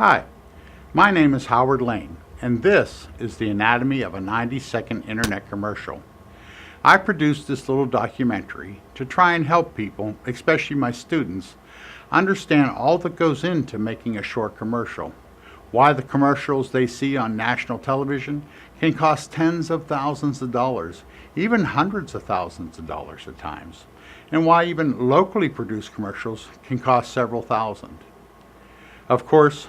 Hi, my name is Howard Lane, and this is the anatomy of a 90-second internet commercial. I produced this little documentary to try and help people, especially my students, understand all that goes into making a short commercial, why the commercials they see on national television can cost tens of thousands of dollars, even hundreds of thousands of dollars at times, and why even locally produced commercials can cost several thousand. Of course,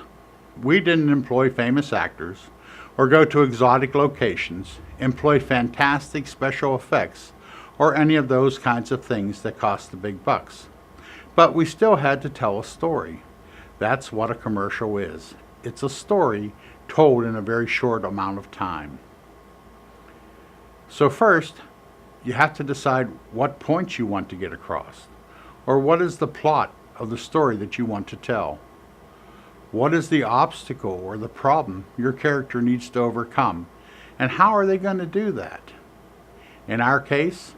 we didn't employ famous actors or go to exotic locations, employ fantastic special effects, or any of those kinds of things that cost the big bucks. But we still had to tell a story. That's what a commercial is. It's a story told in a very short amount of time. So first, you have to decide what points you want to get across, or what is the plot of the story that you want to tell. What is the obstacle or the problem your character needs to overcome, and how are they going to do that? In our case,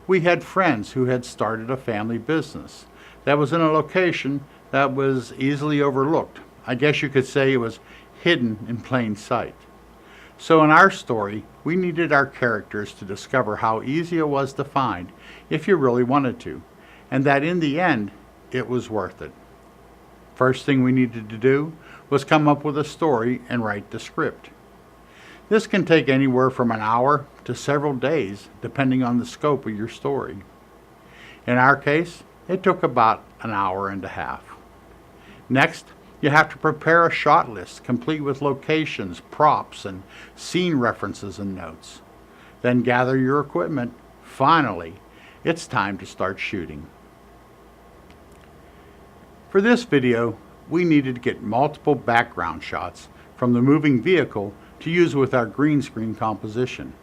we had friends who had started a family business that was in a location that was easily overlooked. I guess you could say it was hidden in plain sight. So in our story, we needed our characters to discover how easy it was to find if you really wanted to, and that in the end, it was worth it. First thing we needed to do was come up with a story and write the script. This can take anywhere from an hour to several days, depending on the scope of your story. In our case, it took about an hour and a half. Next, you have to prepare a shot list complete with locations, props, and scene references and notes. Then gather your equipment. Finally, it's time to start shooting. For this video, we needed to get multiple background shots from the moving vehicle to use with our green screen composition.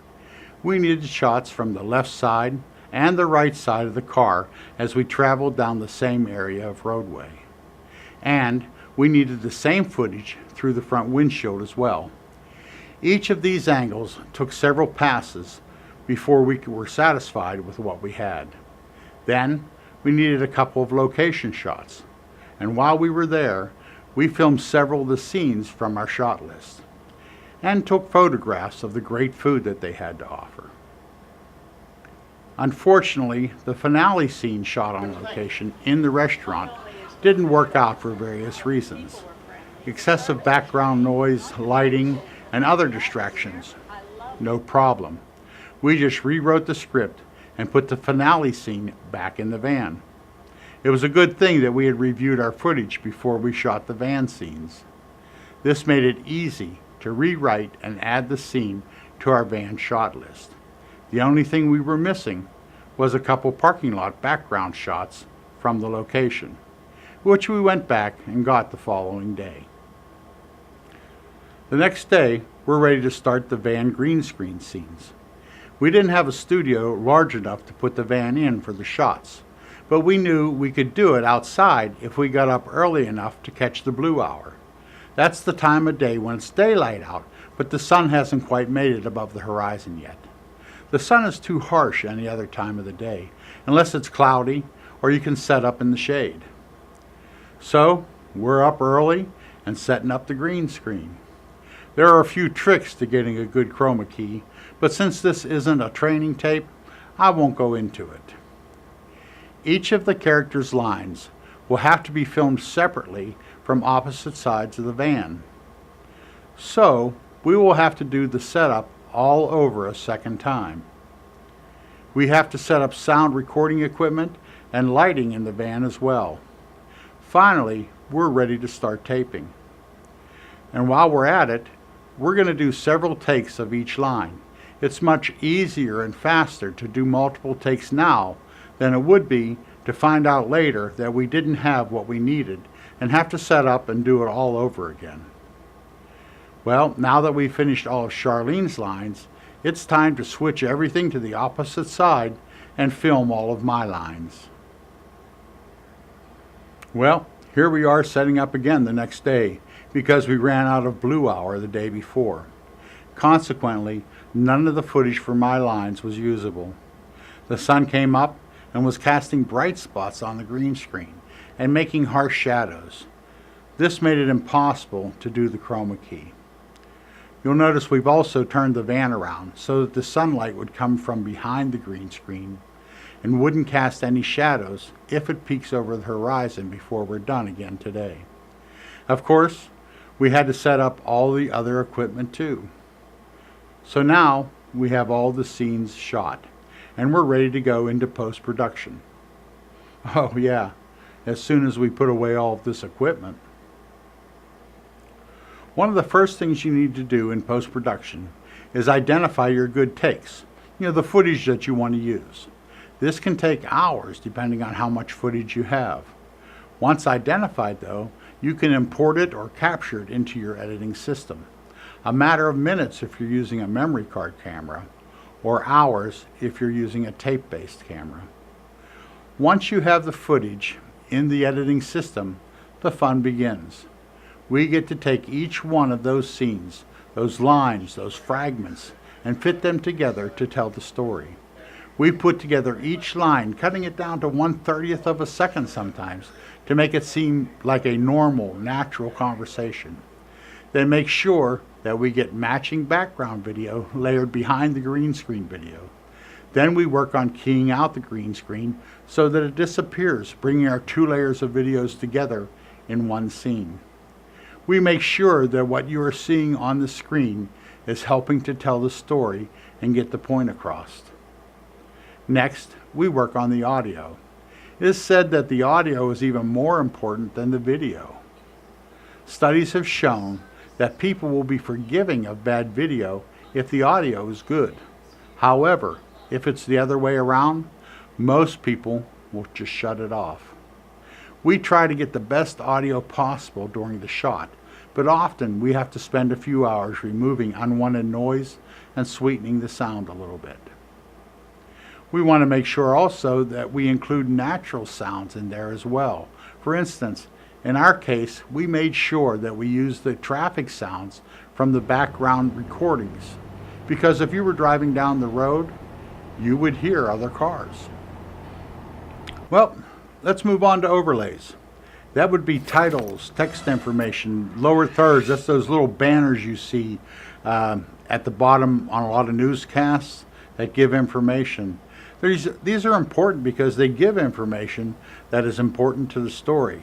We needed shots from the left side and the right side of the car as we traveled down the same area of roadway. And we needed the same footage through the front windshield as well. Each of these angles took several passes before we were satisfied with what we had. Then we needed a couple of location shots. And while we were there, we filmed several of the scenes from our shot list and took photographs of the great food that they had to offer. Unfortunately, the finale scene shot on location in the restaurant didn't work out for various reasons. Excessive background noise, lighting, and other distractions. No problem. We just rewrote the script and put the finale scene back in the van. It was a good thing that we had reviewed our footage before we shot the van scenes. This made it easy to rewrite and add the scene to our van shot list. The only thing we were missing was a couple parking lot background shots from the location, which we went back and got the following day. The next day, we're ready to start the van green screen scenes. We didn't have a studio large enough to put the van in for the shots, but we knew we could do it outside if we got up early enough to catch the blue hour. That's the time of day when it's daylight out, but the sun hasn't quite made it above the horizon yet. The sun is too harsh any other time of the day, unless it's cloudy or you can set up in the shade. So, we're up early and setting up the green screen. There are a few tricks to getting a good chroma key, but since this isn't a training tape, I won't go into it. Each of the characters' lines will have to be filmed separately from opposite sides of the van. So, we will have to do the setup all over a second time. We have to set up sound recording equipment and lighting in the van as well. Finally, we're ready to start taping. And while we're at it, we're going to do several takes of each line. It's much easier and faster to do multiple takes now than it would be to find out later that we didn't have what we needed and have to set up and do it all over again. Well, now that we've finished all of Charlene's lines, it's time to switch everything to the opposite side and film all of my lines. Well, here we are setting up again the next day because we ran out of blue hour the day before. Consequently, none of the footage for my lines was usable. The sun came up and was casting bright spots on the green screen and making harsh shadows. This made it impossible to do the chroma key. You'll notice we've also turned the van around so that the sunlight would come from behind the green screen and wouldn't cast any shadows if it peeks over the horizon before we're done again today. Of course, we had to set up all the other equipment too. So now we have all the scenes shot and we're ready to go into post-production. Oh yeah, as soon as we put away all of this equipment. One of the first things you need to do in post-production is identify your good takes, the footage that you want to use. This can take hours depending on how much footage you have. Once identified though, you can import it or capture it into your editing system. A matter of minutes if you're using a memory card camera, or hours if you're using a tape-based camera. Once you have the footage in the editing system, the fun begins. We get to take each one of those scenes, those lines, those fragments, and fit them together to tell the story. We put together each line, cutting it down to 1/30th of a second sometimes, to make it seem like a normal, natural conversation. Then make sure that we get matching background video layered behind the green screen video. Then we work on keying out the green screen so that it disappears, bringing our 2 layers of videos together in one scene. We make sure that what you are seeing on the screen is helping to tell the story and get the point across. Next, we work on the audio. It is said that the audio is even more important than the video. Studies have shown that people will be forgiving of bad video if the audio is good. However, if it's the other way around, most people will just shut it off. We try to get the best audio possible during the shot, but often we have to spend a few hours removing unwanted noise and sweetening the sound a little bit. We want to make sure also that we include natural sounds in there as well. For instance, in our case, we made sure that we used the traffic sounds from the background recordings, because if you were driving down the road, you would hear other cars. Well, let's move on to overlays. That would be titles, text information, lower thirds. That's those little banners you see at the bottom on a lot of newscasts that give information. These are important because they give information that is important to the story.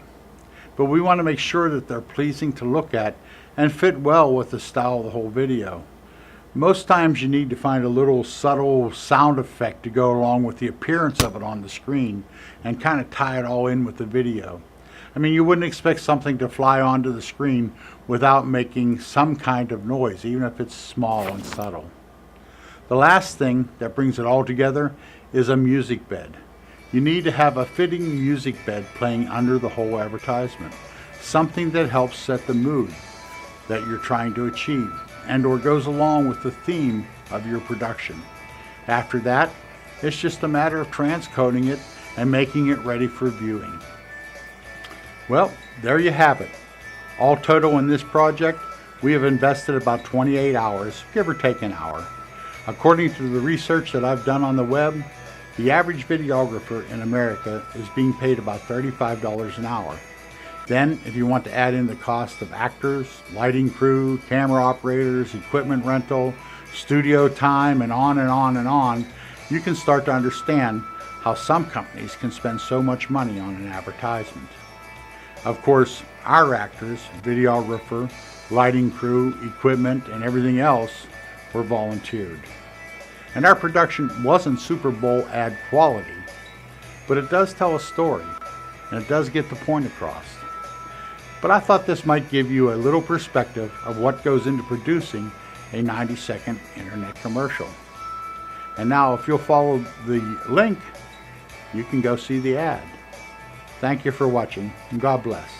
But we want to make sure that they're pleasing to look at and fit well with the style of the whole video. Most times you need to find a little subtle sound effect to go along with the appearance of it on the screen and kind of tie it all in with the video. I mean, you wouldn't expect something to fly onto the screen without making some kind of noise, even if it's small and subtle. The last thing that brings it all together is a music bed. You need to have a fitting music bed playing under the whole advertisement, something that helps set the mood that you're trying to achieve and or goes along with the theme of your production. After that, it's just a matter of transcoding it and making it ready for viewing. Well, there you have it. All total in this project, we have invested about 28 hours, give or take an hour. According to the research that I've done on the web, the average videographer in America is being paid about $35 an hour. Then, if you want to add in the cost of actors, lighting crew, camera operators, equipment rental, studio time, and on and on and on, you can start to understand how some companies can spend so much money on an advertisement. Of course, our actors, videographer, lighting crew, equipment, and everything else were volunteered. And our production wasn't Super Bowl ad quality, but it does tell a story, and it does get the point across. But I thought this might give you a little perspective of what goes into producing a 90-second internet commercial. And now, if you'll follow the link, you can go see the ad. Thank you for watching, and God bless.